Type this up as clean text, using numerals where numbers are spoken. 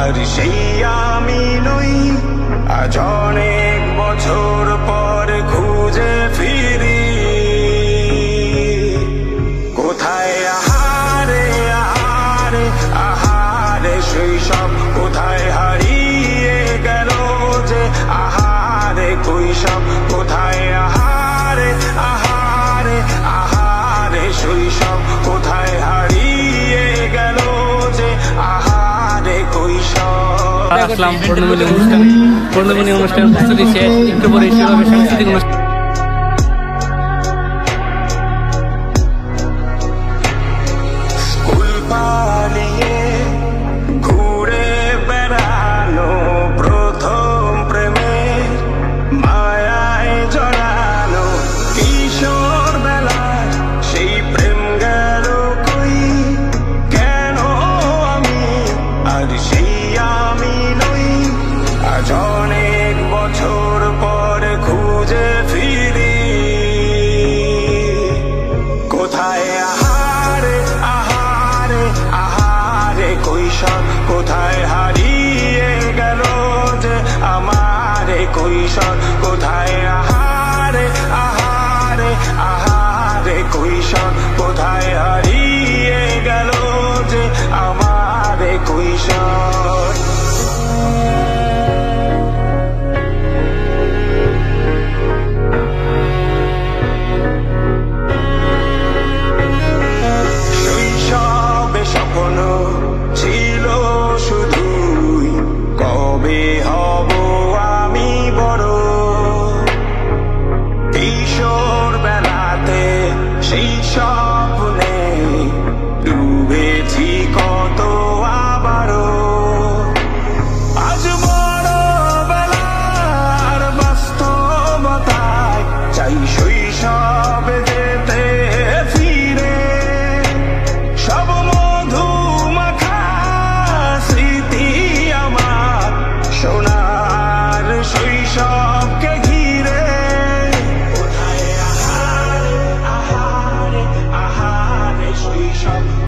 আর সেই আমি নই। আজ অনেক বছর পর খুঁজে ফিরি কোথায় আহারে আহারে আহারে শৈশব, কোথায় হারিয়ে গেল যে আহারে কৈশব, কোথায় আহারে আহারে আহারে শৈশব, কোথায় হারিয়ে গেল যে আহারে কৈশব। আসলাম পূর্ণমণি অনুষ্ঠান প্রস্তুতি শেষ, একটু পরে সেভাবে সাংস্কৃতিক অনুষ্ঠান। স্কুল পালিয়ে ঘুরে বেড়ানো, প্রথম প্রেমের মায়ায় জড়ানো, কিশোর বেলায় সেই প্রেম গেল কই, কেন আমি আর সেই আমি নই। আজ অনেক বছর পর খুঁজে ফিরি কোথায় আহারে আহারে আহারে কৈশোর, কোথায় হারিয়ে গেল যে আমারে কৈশোর, কোথায় আহারে আহারে আহারে কৈশোর, কোথায় হারিয়ে গেল যে আমারে কৈশোর। শৈশবে স্বপ্ন ছিল শুধুই, কবে হব আমি বড়। কিশোর বেলাতে সেই সব